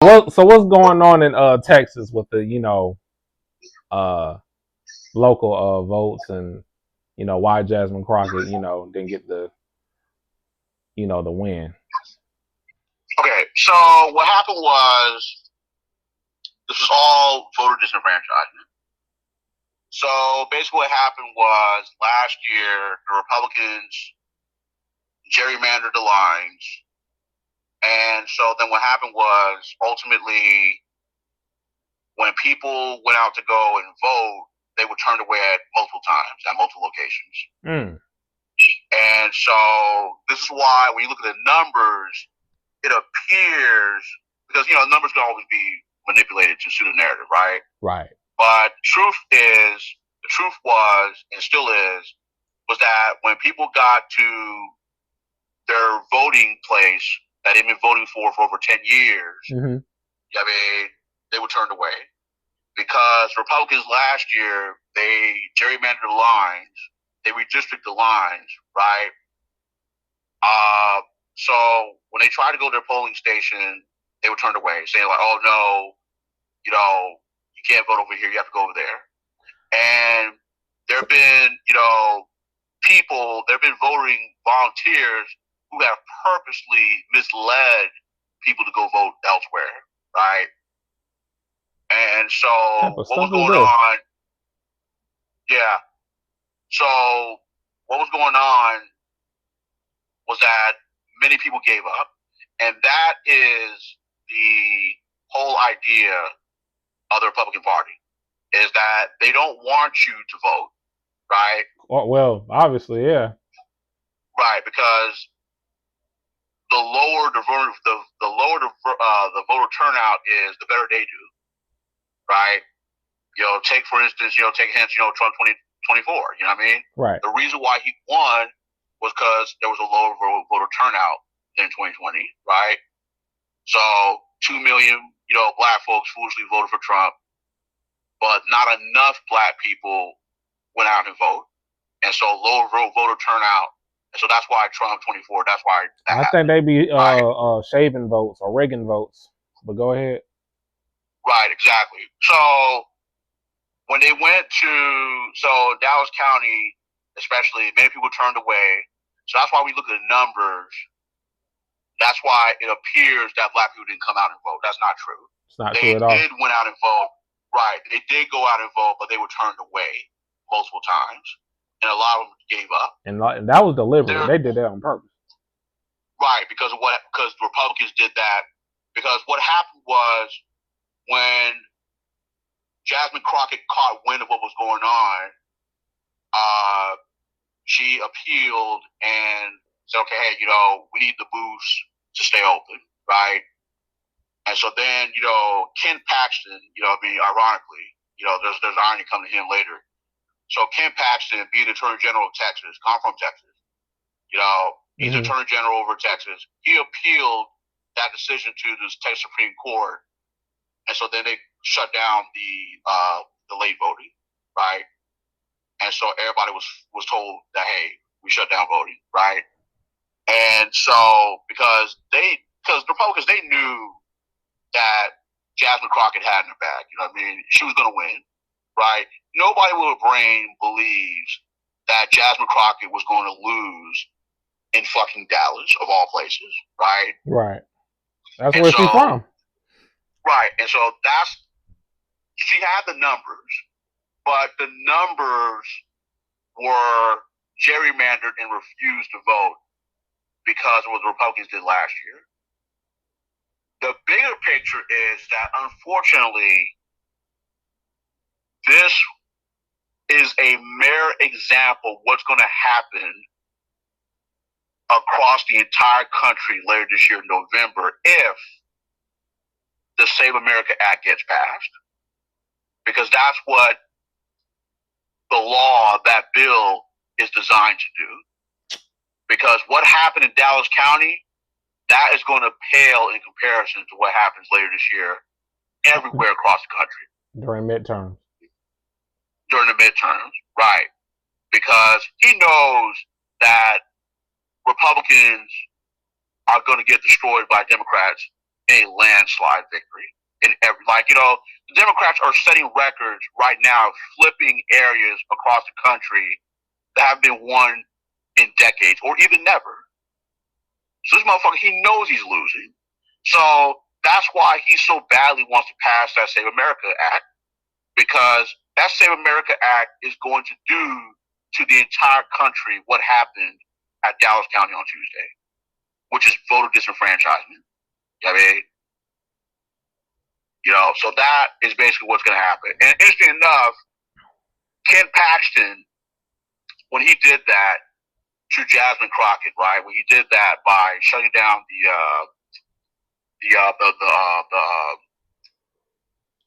So what's going on in Texas with the uh local votes, and why Jasmine Crockett didn't get the win? Okay, so what happened was this was all voter disenfranchisement. So basically, what happened was last year the Republicans gerrymandered the lines, and so then what happened was ultimately when people went out to go and vote, they were turned away at multiple times at multiple locations. Mm. And so this is why when you look at the numbers, it appears because numbers can always be manipulated to suit a narrative, right? Right. But the truth was, and still is, was that when people got to their voting place that they've been voting for over 10 years, I mean, they were turned away because Republicans last year, they gerrymandered the lines, they redistricted the lines, right? So when they tried to go to their polling station, they were turned away, saying like, "Oh no, you can't vote over here. You have to go over there." And there have been, voting volunteers who have purposely misled people to go vote elsewhere, right? And so What type of what was stuff is going this? on? Yeah. So what was going on was that many people gave up, and that is the whole idea of the Republican Party is that they don't want you to vote, right? Well, obviously, yeah. Right, because the lower the voter turnout is, the better they do, right? Take for instance, take hints, Trump 2024. You know what I mean? Right. The reason why he won was because there was a lower voter turnout than 2020, right? So 2 million, black folks foolishly voted for Trump, but not enough black people went out and vote, and so lower voter turnout. And so that's why Trump 24. That's why that I think happened. they be Right. shaving votes or Reagan votes. But go ahead. Right. Exactly. So when they went to Dallas County, especially, many people turned away. So that's why we look at the numbers. That's why it appears that black people didn't come out and vote. That's not true. It's not true They at all. did went out and vote. Right. They did go out and vote, but they were turned away multiple times, and a lot of them gave up. And that was deliberate. They did that on purpose. Right, because the Republicans did that. Because what happened was when Jasmine Crockett caught wind of what was going on, she appealed and said, "Okay, hey, we need the booths to stay open, right?" And so then, Ken Paxton, ironically, there's irony coming to him later. So Ken Paxton, being Attorney General of Texas, come from Texas, he's Attorney General over Texas. He appealed that decision to the Texas Supreme Court, and so then they shut down the late voting, right? And so everybody was told that, hey, we shut down voting, right? And so because the Republicans, they knew that Jasmine Crockett had in her bag, she was going to win, right? Nobody with a brain believes that Jasmine Crockett was going to lose in fucking Dallas, of all places, right? Right. That's where she's from. Right. And so she had the numbers, but the numbers were gerrymandered and refused to vote because of what the Republicans did last year. The bigger picture is that, unfortunately, this is a mere example of what's going to happen across the entire country later this year in November if the Save America Act gets passed. Because that's what the law, that bill, is designed to do. Because what happened in Dallas County, that is going to pale in comparison to what happens later this year everywhere across the country. During midterms. During the midterms, right. Because he knows that Republicans are going to get destroyed by Democrats a landslide victory. In every, the Democrats are setting records right now, flipping areas across the country that have been won in decades or even never. So this motherfucker, he knows he's losing. So that's why he so badly wants to pass that Save America Act, because that Save America Act is going to do to the entire country what happened at Dallas County on Tuesday, which is voter disenfranchisement. I mean, so that is basically what's going to happen. And interesting enough, Ken Paxton, when he did that to Jasmine Crockett, right? When he did that by shutting down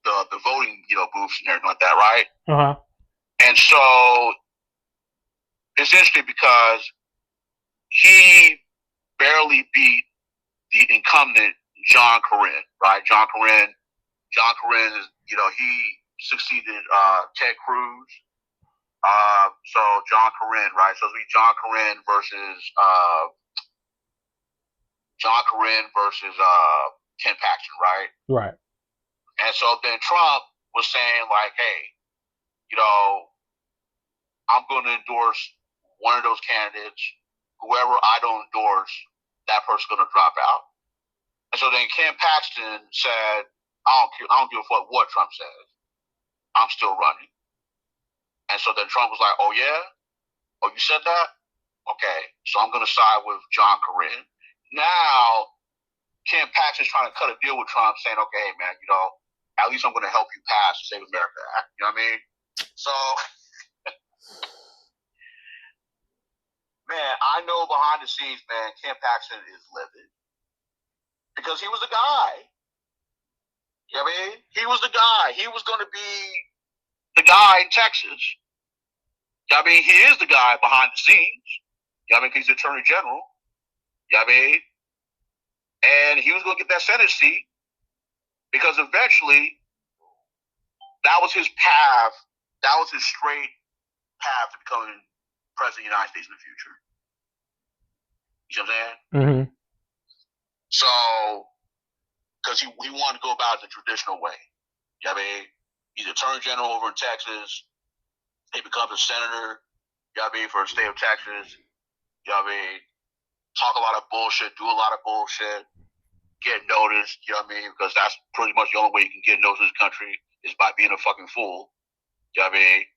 the voting, booths and everything like that, right? Uh-huh. And so it's interesting because he barely beat the incumbent John Cornyn, right? John Cornyn is, he succeeded Ted Cruz. So John Cornyn, right? So it'll be John Cornyn versus Ken Paxton, right? Right. And so then Trump was saying like, hey, I'm going to endorse one of those candidates. Whoever I don't endorse, that person's going to drop out. And so then Ken Paxton said, I don't give a fuck what Trump says. I'm still running. And so then Trump was like, oh, yeah? Oh, you said that? Okay, so I'm going to side with John Cornyn. Now, Ken Paxton's trying to cut a deal with Trump, saying, okay, man, at least I'm going to help you pass the Save America Act. You know what I mean? So, man, I know behind the scenes, man, Ken Paxton is livid. Because he was the guy. You know what I mean? He was the guy. He was going to be the guy in Texas. You know what I mean? He is the guy behind the scenes. You know what I mean? He's the Attorney General. You know what I mean? And he was going to get that Senate seat because eventually that was his path. That was his straight path to becoming president of the United States in the future. You know what I'm saying? Mm-hmm. So, because he wanted to go about it the traditional way. You know what I mean? He's Attorney General over in Texas. He becomes a senator, you know what I mean, for the state of Texas. You know what I mean? Talk a lot of bullshit, do a lot of bullshit, get noticed, you know what I mean? Because that's pretty much the only way you can get noticed in this country is by being a fucking fool. You know what I mean?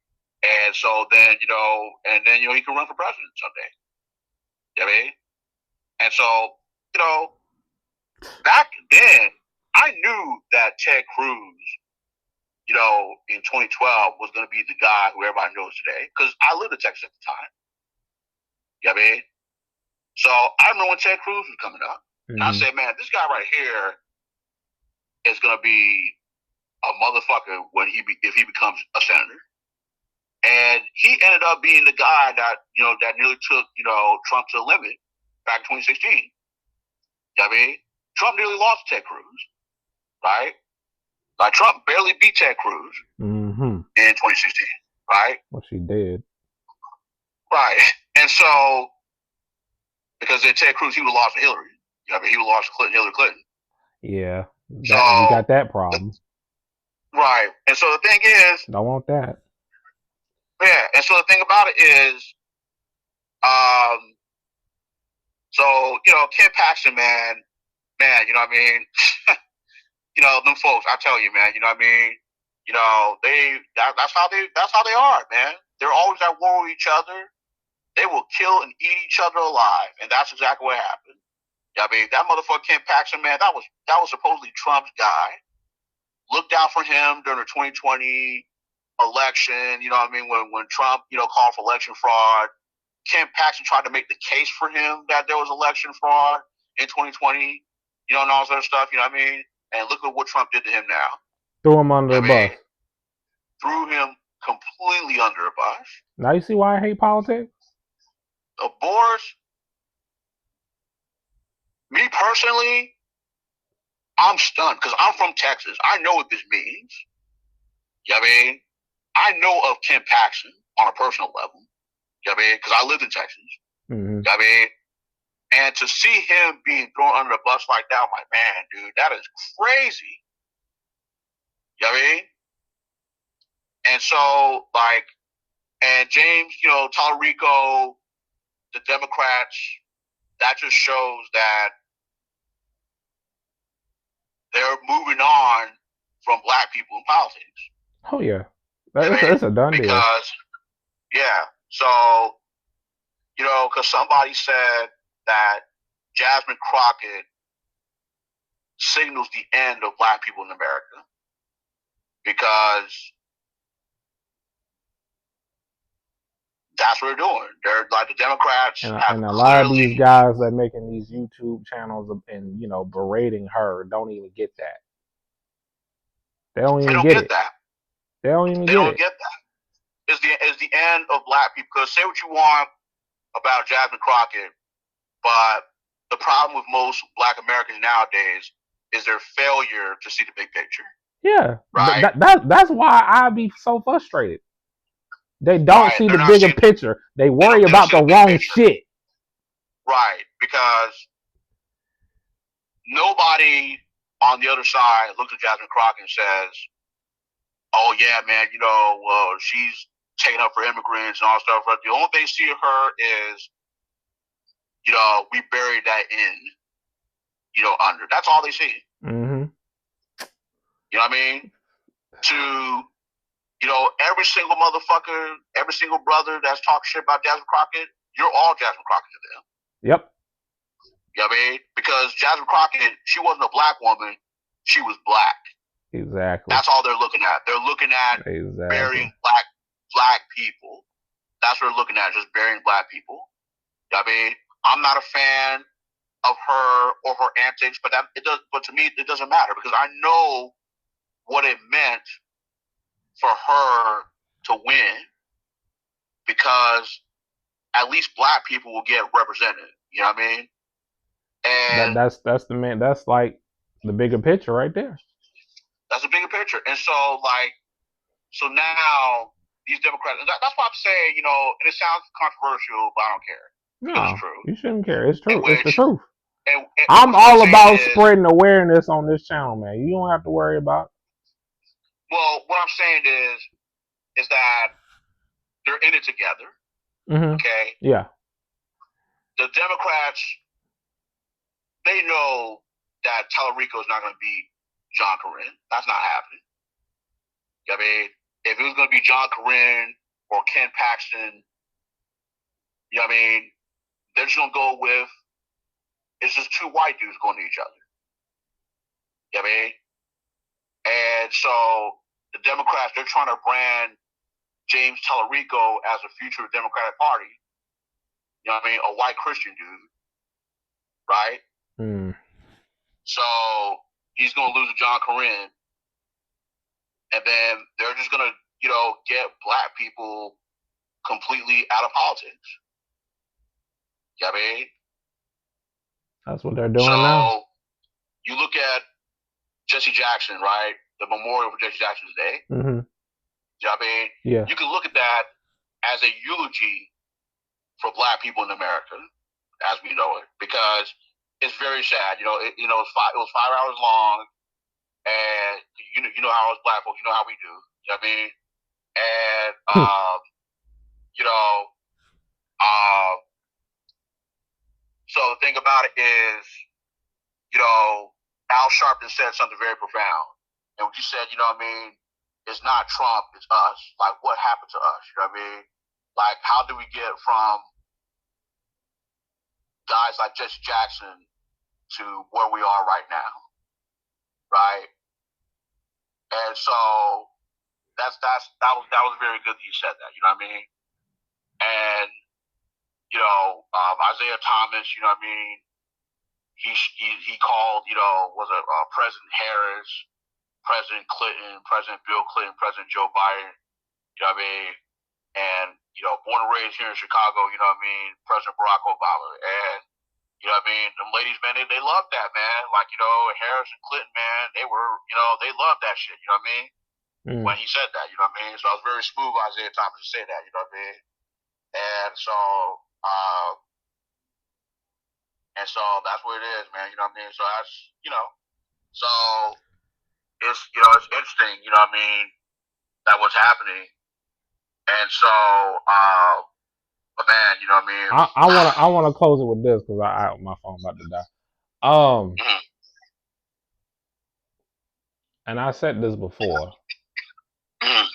And so then, he can run for president someday. You know what I mean? And so, back then, I knew that Ted Cruz, in 2012 was going to be the guy who everybody knows today, because I lived in Texas at the time. You know what I mean? So I remember when Ted Cruz was coming up, and I said, man, this guy right here is going to be a motherfucker if he becomes a senator. And he ended up being the guy that, that nearly took, Trump to the limit back in 2016. You know what I mean? Trump nearly lost Ted Cruz, right? Like, Trump barely beat Ted Cruz in 2016, right? Well, she did. Right. And so, because then Ted Cruz, he would have lost to Hillary. You know what I mean? He would have lost to Hillary Clinton. Yeah. You got that problem. Right. And so the thing is, don't want that. Yeah. And so the thing about it is, Ken Paxton, man, you know what I mean? Them folks, I tell you, man, you know what I mean? That's how they are, man. They're always at war with each other. They will kill and eat each other alive. And that's exactly what happened. You know what I mean? That motherfucker Ken Paxton, man, that was supposedly Trump's guy. Looked out for him during the 2020 election, you know what I mean? When Trump, called for election fraud, Ken Paxton tried to make the case for him that there was election fraud in 2020, and all this other stuff, you know what I mean? And look at what Trump did to him now. Threw him under a bus. Threw him completely under a bus. Now you see why I hate politics? Boris, me personally, I'm stunned because I'm from Texas. I know what this means. You know what I mean? I know of Ken Paxton on a personal level. You know what I mean? Because I lived in Texas. Mm-hmm. You know what I mean? And to see him being thrown under the bus like that, I'm like, man, dude, that is crazy. You know what I mean? And so, like, and James, Tallarico, the Democrats, that just shows that they're moving on from black people in politics. Oh yeah, it's a done deal. Because, yeah, so, because somebody said that Jasmine Crockett signals the end of black people in America because that's what they're doing. They're like the Democrats and a lot of these guys that making these YouTube channels and berating her don't even get that. They don't even get that. They don't even get it. It's the end of black people. Because say what you want about Jasmine Crockett, but the problem with most black Americans nowadays is their failure to see the big picture. Yeah, right. That's why I be so frustrated. They don't see the bigger picture. They worry about the wrong shit. Right, because nobody on the other side looks at Jasmine Crockett and says, "Oh yeah, man, she's taking up for immigrants and all stuff." But the only thing they see of her is, we buried that under. That's all they see. Mm-hmm. You know what I mean? To every single motherfucker, every single brother that's talking shit about Jasmine Crockett, you're all Jasmine Crockett to them. Yep. You know what I mean? Because Jasmine Crockett, she wasn't a black woman, she was black. Exactly. That's all they're looking at. They're looking at burying black people. That's what they're looking at, just burying black people. You know what I mean? I'm not a fan of her or her antics, but to me it doesn't matter because I know what it meant for her to win, because at least black people will get represented. You know what I mean? And that's the man. That's like the bigger picture right there. That's the bigger picture. And so now these Democrats. That's why I'm saying, and it sounds controversial, but I don't care. No, it's true. You shouldn't care. It's true. It's the truth. And I'm all about spreading awareness on this channel, man. You don't have to worry about it. Well, what I'm saying is that they're in it together. Mm-hmm. Okay? Yeah. The Democrats, they know that Tallarico is not going to beat John Cornyn. That's not happening. You know what I mean? If it was going to be John Cornyn or Ken Paxton, you know what I mean? They're just going to go with, it's just two white dudes going to each other. You know what I mean? And so the Democrats, they're trying to brand James Tallarico as a future Democratic Party. You know what I mean? A white Christian dude. Right? Mm. So he's going to lose to John Cornyn. And then they're just going to, get black people completely out of politics. You know what I mean? That's what they're doing now. So you look at Jesse Jackson, right? The memorial for Jesse Jackson's Day. Mm-hmm. You know what I mean? Yeah. You can look at that as a eulogy for black people in America, as we know it, because it's very sad. It was 5 hours long, and you know how us black folks, you know how we do. You know what I mean? And so the thing about it is, Al Sharpton said something very profound. And what you said, you know what I mean, it's not Trump, it's us. Like, what happened to us? You know what I mean? Like, how do we get from guys like Jesse Jackson to where we are right now? Right? And so that was very good that you said that, you know what I mean? And Isaiah Thomas, you know what I mean, he called, President Harris, President Clinton, President Bill Clinton, President Joe Biden, you know what I mean? And, born and raised here in Chicago, you know what I mean, President Barack Obama. And, you know what I mean, them ladies, man, they loved that, man. Like, Harris and Clinton, man, they were, they loved that shit, you know what I mean? When he said that, you know what I mean? So I was very smooth Isaiah Thomas to say that, you know what I mean? And so, And so that's what it is, man. You know what I mean? So that's, so it's, it's interesting, that what's happening. And so, but man, you know what I mean? I wanna close it with this because my phone about to die. Mhm. And I said this before. Mhm.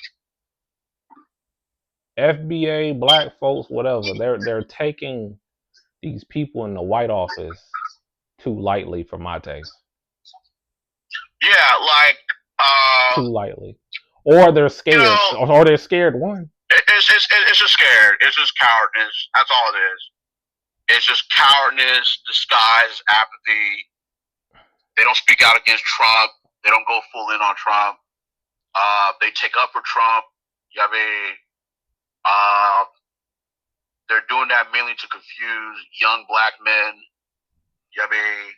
FBA, black folks, whatever, they're taking these people in the White Office too lightly for my taste. Yeah, like, Too lightly. Or they're scared. know, Or they're scared, one. it's just scared. It's just cowardness. That's all it is. It's just cowardness disguised as apathy. They don't speak out against Trump. They don't go full in on Trump. They take up for Trump. You know what I mean? They're doing that mainly to confuse young black men. You know what I mean?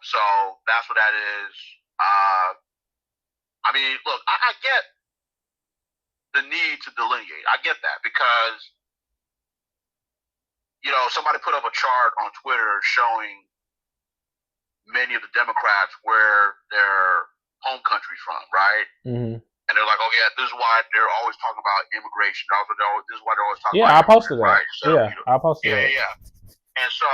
So that's what that is. I mean, look, I get the need to delineate. I get that because, somebody put up a chart on Twitter showing many of the Democrats where their home country's from, right? Mm-hmm. And they're like, oh yeah, this is why they're always talking about immigration. This is why they're always talking Yeah, about I posted immigrants, that. right? So, I posted that. yeah. And so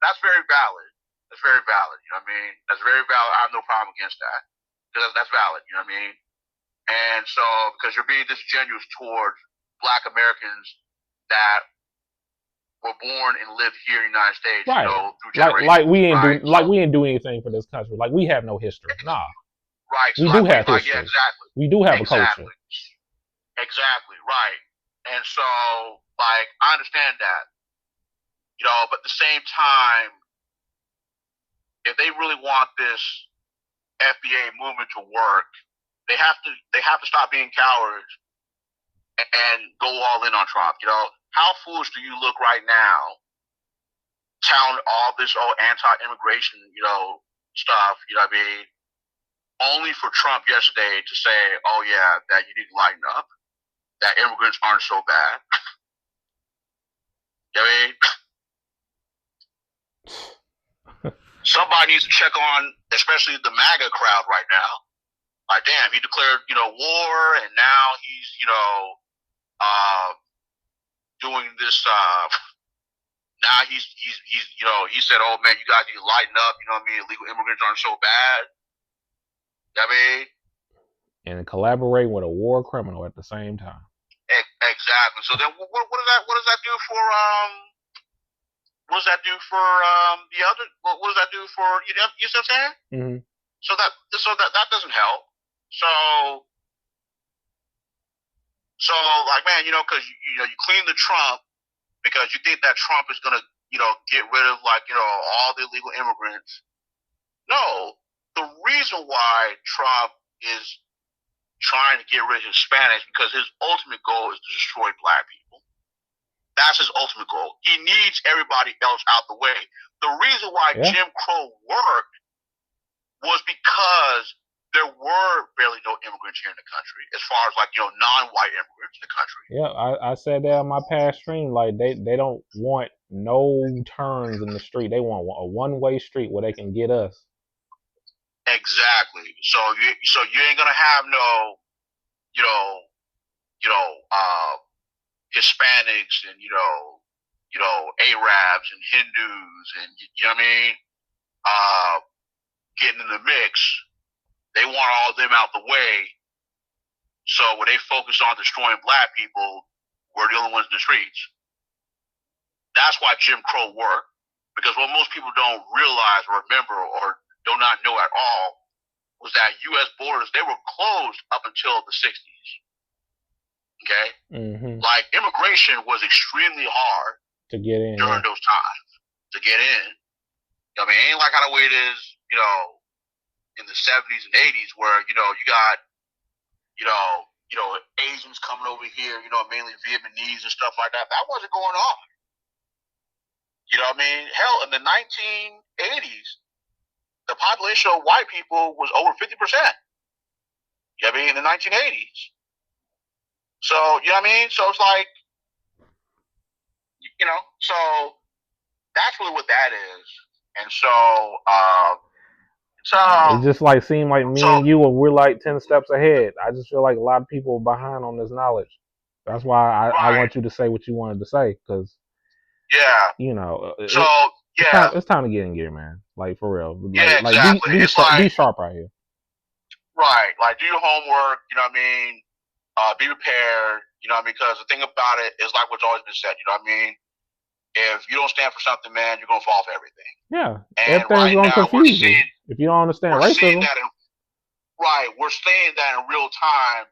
that's very valid. That's very valid. You know what I mean? That's very valid. I have no problem against that because that's valid. You know what I mean? And so because you're being disingenuous towards Black Americans that were born and lived here in the United States, right. Through generations. Like we ain't right? we ain't do anything for this country. Like we have no history. Nah. Right. We So do have history. yeah, exactly. We do have a culture. Exactly. Right. And so, like, I understand that, but at the same time, if they really want this FBA movement to work, they have to stop being cowards and go all in on Trump. How foolish do you look right now, telling all this anti-immigration, stuff, what I mean, only for Trump yesterday to say, oh yeah, that you need to lighten up, that immigrants aren't so bad. You know what I mean? Somebody needs to check on, especially the MAGA crowd right now. Like, damn, he declared, war, and now he's, doing this. Now he said, oh man, you guys need to lighten up. You know what I mean? Illegal immigrants aren't so bad. You know what I mean? And collaborate with a war criminal at the same time. Exactly. So then, what does that do for What does that do for the other? What does that do for you know what I'm saying? Mm-hmm. So that doesn't help. So like, man, because you clean the Trump because you think that Trump is gonna get rid of all the illegal immigrants. No, the reason why Trump is trying to get rid of Hispanics because his ultimate goal is to destroy black people. That's his ultimate goal. He needs everybody else out the way. The reason why Jim Crow worked was because there were barely no immigrants here in the country, as far as non-white immigrants in the country. Yeah, I said that on my past stream. Like they don't want no turns in the street. They want a one-way street where they can get us. Exactly. So you ain't gonna have no, Hispanics and Arabs and Hindus and you know what I mean, getting in the mix. They want all of them out the way. So when they focus on destroying black people, we're the only ones in the streets. That's why Jim Crow worked. Because what most people don't realize or remember or do not know at all was that U.S. borders, they were closed up until the 60s. Okay? Mm-hmm. Like, immigration was extremely hard to get in during those times. To get in. I mean, it ain't like how the way it is, in the 70s and 80s where, you got, Asians coming over here, mainly Vietnamese and stuff like that. That wasn't going on. You know what I mean? Hell, in the 1980s, the population of white people was over 50%. You know what I mean? In the 1980s. So, you know what I mean? So it's like, So that's really what that is. And so It just like seemed like me so and you we're like 10 steps ahead. I just feel like a lot of people are behind on this knowledge. That's why I right, want you to say what you wanted to say, because yeah. So yeah, it's time to get in gear, man. Like for real. yeah, Like exactly. It's like be sharp out here. right, like do your homework. You know what I mean? Be prepared. You know what I mean? Because the thing about it is like what's always been said. You know what I mean? If you don't stand for something, man, you're gonna fall for everything. Yeah. And Everything's right gonna now confuse you. If you don't understand we're seeing racism. that we're seeing that in real time,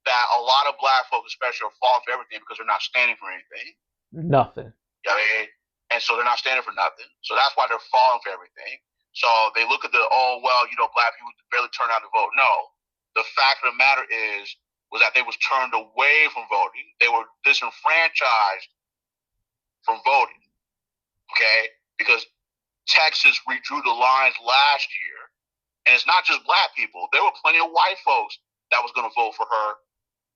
that a lot of black folks especially are falling for everything because they're not standing for anything. Nothing. You know what I mean? And so they're not standing for nothing. So that's why they're falling for everything. So they look at black people barely turn out to vote. No. The fact of the matter was that they was turned away from voting. They were disenfranchised from voting. Okay? Because Texas redrew the lines last year. And it's not just black people. There were plenty of white folks that was going to vote for her.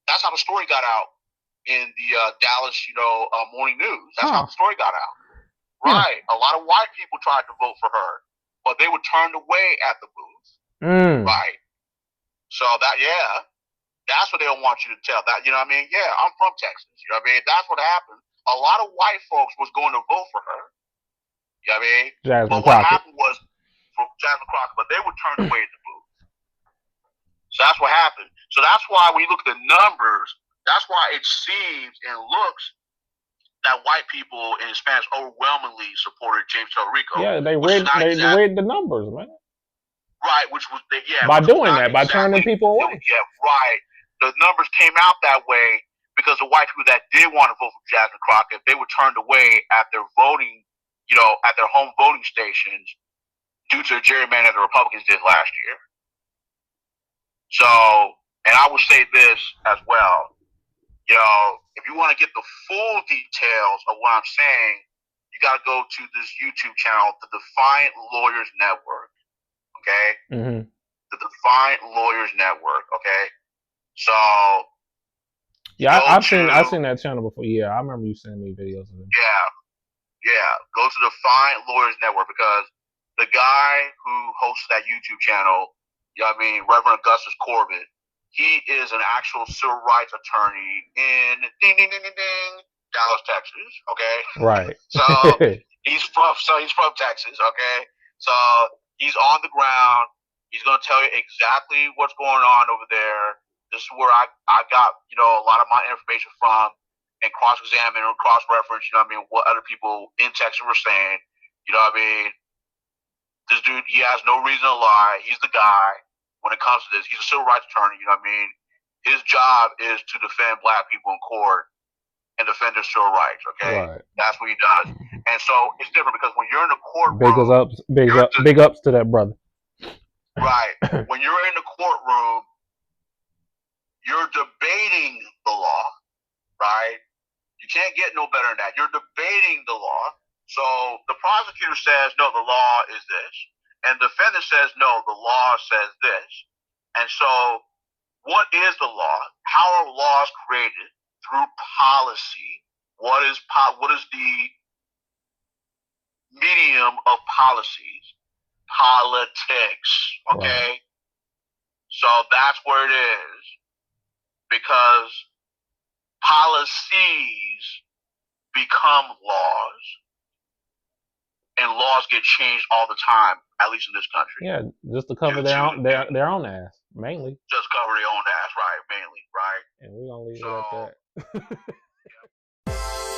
That's how the story got out in the Dallas, morning news. That's how the story got out. Right. A lot of white people tried to vote for her, but they were turned away at the booth. Right. So that's what they don't want you to tell. That, you know what I mean? Yeah, I'm from Texas. You know what I mean? That's what happened. A lot of white folks was going to vote for her. You know what I mean? Jasmine but what Crockett. happened was for Jasmine Crockett, but they were turned away at the booth. So that's what happened. So that's why when you look at the numbers, that's why it seems and looks that white people and Hispanics overwhelmingly supported James Tallarico. Yeah, they read the numbers, man. Right, which was by doing that, by turning people away. Yeah, right. The numbers came out that way because the white people that did want to vote for Jasmine Crockett, they were turned away at their voting, at their home voting stations due to the gerrymandering that the Republicans did last year. So, and I would say this as well. If you want to get the full details of what I'm saying, you got to go to this YouTube channel, the Defiant Lawyers Network. Okay? Mm-hmm. The Defiant Lawyers Network. Okay? So yeah, I've seen that channel before. Yeah, I remember you sending me videos of it. Yeah. Go to the Defiant Lawyers Network, because the guy who hosts that YouTube channel, Reverend Augustus Corbett, he is an actual civil rights attorney in Dallas, Texas. Okay, right. so he's from Texas. Okay, so he's on the ground. He's going to tell you exactly what's going on over there. This is where I got a lot of my information from, and cross-examine or cross-reference. What other people in Texas were saying. This dude, he has no reason to lie. He's the guy when it comes to this. He's a civil rights attorney. His job is to defend black people in court and defend their civil rights. Okay, right. That's what he does. And so it's different because when you're in the courtroom, big ups to that brother. Right. When you're in the courtroom, you're debating the law, right? You can't get no better than that. You're debating the law. So the prosecutor says, no, the law is this. And the defendant says, no, the law says this. And so what is the law? How are laws created? Through policy. What is the medium of policies? Politics. Okay? Right. So that's where it is. Because policies become laws, and laws get changed all the time, at least in this country. Yeah, just to cover their own ass, mainly. Just cover their own ass, right? Mainly, right? And we're gonna leave it at that.